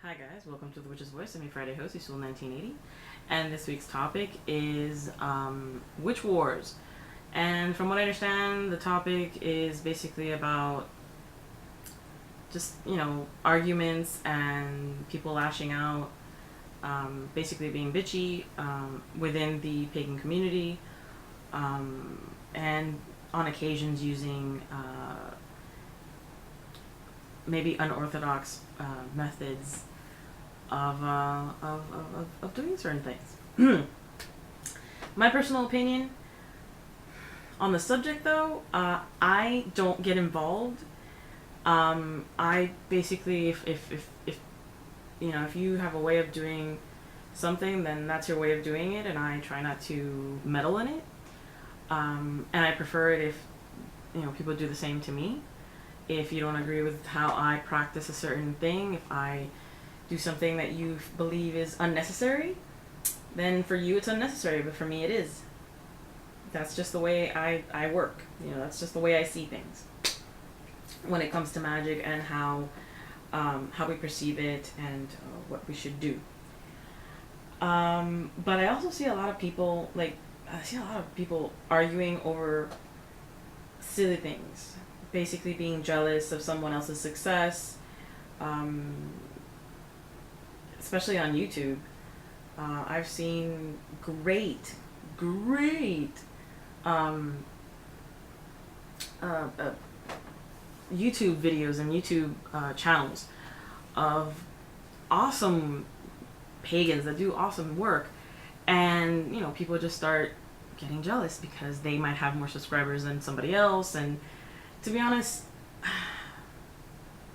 Hi guys, welcome to the Witch's Voice. I'm your Friday host, Usul 1980, and this week's topic is Witch Wars. And from what I understand, the topic is basically about just, arguments and people lashing out, basically being bitchy within the pagan community, and on occasions using maybe unorthodox methods of doing certain things. My personal opinion on the subject, though, I don't get involved. I basically, if you have a way of doing something, then that's your way of doing it, and I try not to meddle in it. And I prefer it if people do the same to me. If you don't agree with how I practice a certain thing, if I do something that you believe is unnecessary, then for you it's unnecessary, but for me it is. That's just the way I work. That's just the way I see things when it comes to magic and how we perceive it and what we should do. But I also see a lot of people, arguing over silly things. Basically being jealous of someone else's success, especially on YouTube. I've seen great YouTube videos and YouTube channels of awesome pagans that do awesome work, and people just start getting jealous because they might have more subscribers than somebody else. And to be honest,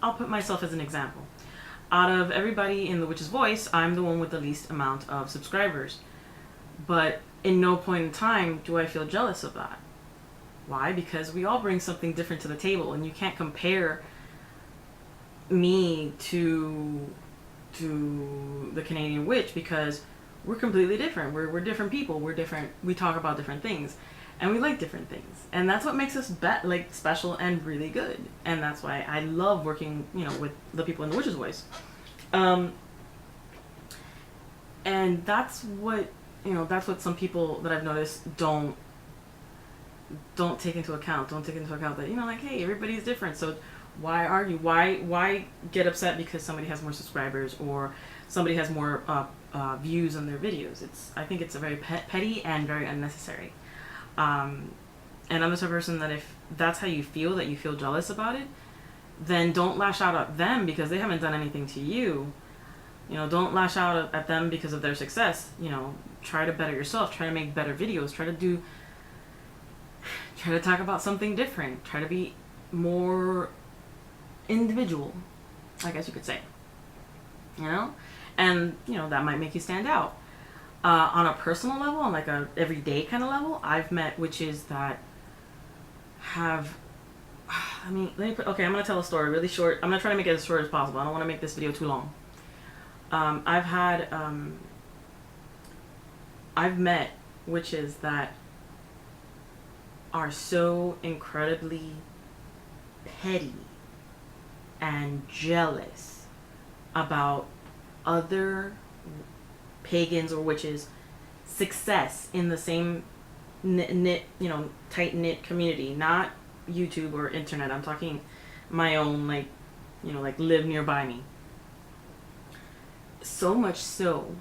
I'll put myself as an example. Out of everybody in the Witch's Voice, I'm the one with the least amount of subscribers. But in no point in time do I feel jealous of that. Why? Because we all bring something different to the table, and you can't compare me to the Canadian witch, because we're completely different. We're different people. We're different. We talk about different things. And we like different things, and that's what makes us special and really good. And that's why I love working, with the people in the Witch's Voice. And that's what some people that I've noticed don't take into account. Don't take into account that hey, everybody's different. So why argue? Why get upset because somebody has more subscribers or somebody has more views on their videos? I think it's a very petty and very unnecessary. And I'm the type of person that if that's how you feel, that you feel jealous about it, then don't lash out at them because they haven't done anything to you. Don't lash out at them because of their success. Try to better yourself. Try to make better videos. Try to talk about something different. Try to be more individual, I guess you could say. And that might make you stand out. On a personal level, on like a everyday kind of level, I've met witches that have, I'm going to tell a story really short. I'm going to try to make it as short as possible. I don't want to make this video too long. I've met witches that are so incredibly petty and jealous about other pagans or witches' success in the same tight-knit community, not YouTube or internet. I'm talking my own, live nearby me. So much so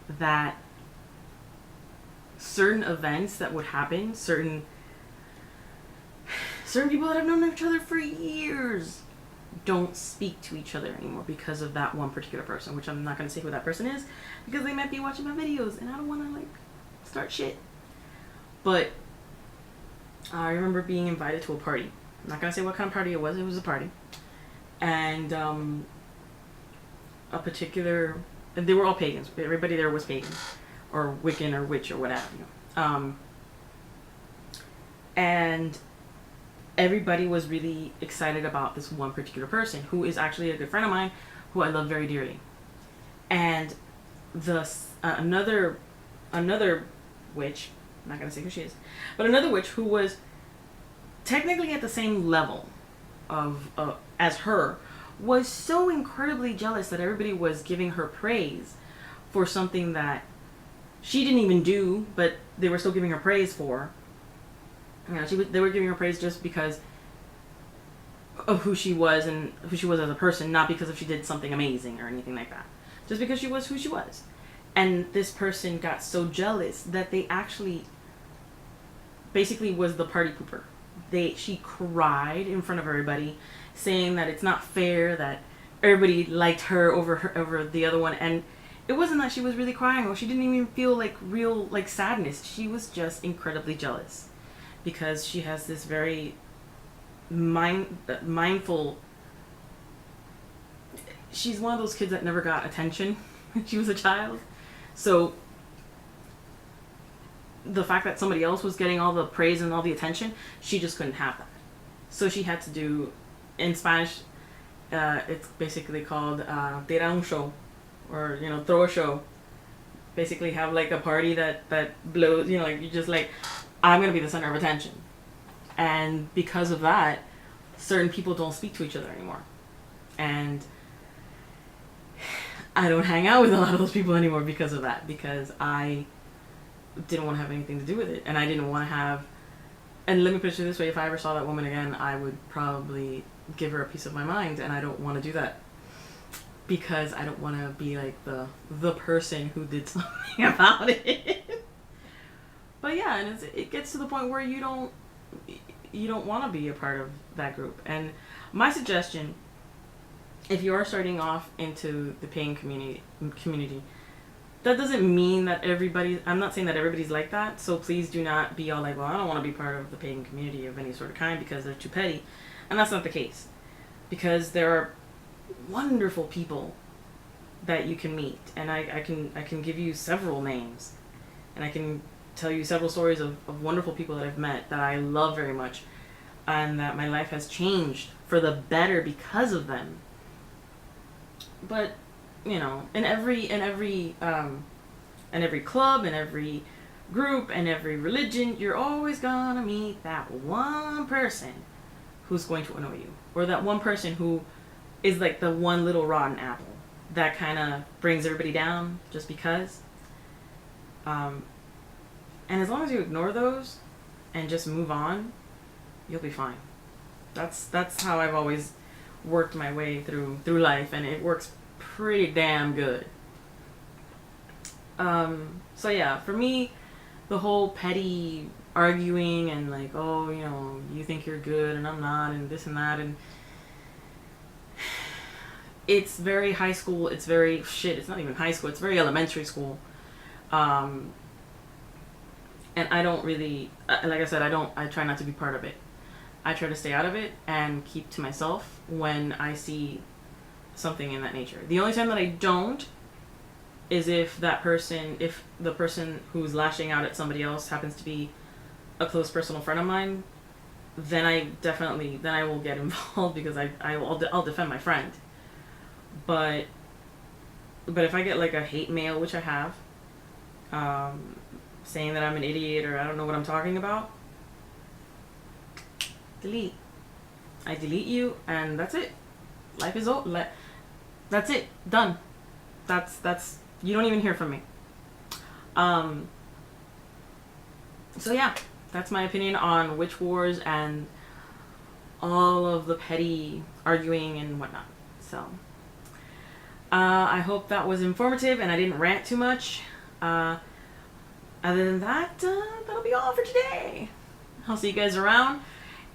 that certain events that would happen, certain people that have known each other for years don't speak to each other anymore because of that one particular person, which I'm not going to say who that person is because they might be watching my videos and I don't want to start shit. But I remember being invited to a party. I'm not going to say what kind of party it was. It was a party. And they were all pagans. Everybody there was pagan or Wiccan or witch or whatever. And everybody was really excited about this one particular person who is actually a good friend of mine who I love very dearly. And another witch, I'm not going to say who she is, but another witch who was technically at the same level of as her was so incredibly jealous that everybody was giving her praise for something that she didn't even do, but they were still giving her praise for. You know, they were giving her praise just because of who she was and who she was as a person, not because if she did something amazing or anything like that. Just because she was who she was. And this person got so jealous that they actually basically was the party pooper. She cried in front of everybody, saying that it's not fair that everybody liked her over the other one. And it wasn't that she was really crying, or she didn't even feel like real like sadness. She was just incredibly jealous because she has this very mindful. She's one of those kids that never got attention when she was a child, so the fact that somebody else was getting all the praise and all the attention, she just couldn't have that. So she had to do, in Spanish, it's basically called tirar un show, or throw a show. Basically have like a party that blows, like you just like, I'm gonna be the center of attention. And because of that, certain people don't speak to each other anymore. And I don't hang out with a lot of those people anymore because of that, because I didn't want to have anything to do with it, and I didn't want to have. And let me put it this way: if I ever saw that woman again, I would probably give her a piece of my mind, and I don't want to do that because I don't want to be like the person who did something about it. But yeah, and it gets to the point where you don't want to be a part of that group. And my suggestion, if you are starting off into the paying community, that doesn't mean that I'm not saying that everybody's like that, so please do not be all like, well, I don't want to be part of the paying community of any sort of kind because they're too petty. And that's not the case. Because there are wonderful people that you can meet. And I can give you several names. And I can tell you several stories of wonderful people that I've met that I love very much. And that my life has changed for the better because of them. But in every club, in every group, and every religion, you're always gonna meet that one person who's going to annoy you, or that one person who is like the one little rotten apple that kind of brings everybody down just because. And as long as you ignore those and just move on, you'll be fine. That's how I've always worked my way through life, and it works pretty damn good. So yeah, for me, the whole petty arguing and like, oh, you think you're good and I'm not, and this and that, and it's very high school. It's very it's not even high school. It's very elementary school. And I don't really, like I said, I try not to be part of it. I try to stay out of it and keep to myself when I see something in that nature. The only time that I don't is if the person who's lashing out at somebody else happens to be a close personal friend of mine, then I will get involved because I'll defend my friend. But if I get like a hate mail, which I have, saying that I'm an idiot or I don't know what I'm talking about, delete. I delete you, and that's it. Life is over. That's it. Done. That's you don't even hear from me. So yeah, that's my opinion on witch wars and all of the petty arguing and whatnot. So I hope that was informative and I didn't rant too much. Other than that, that'll be all for today. I'll see you guys around,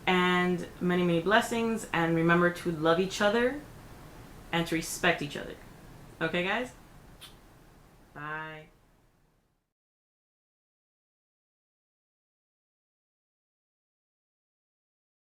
and many, many blessings, and remember to love each other and to respect each other. Okay, guys? Bye.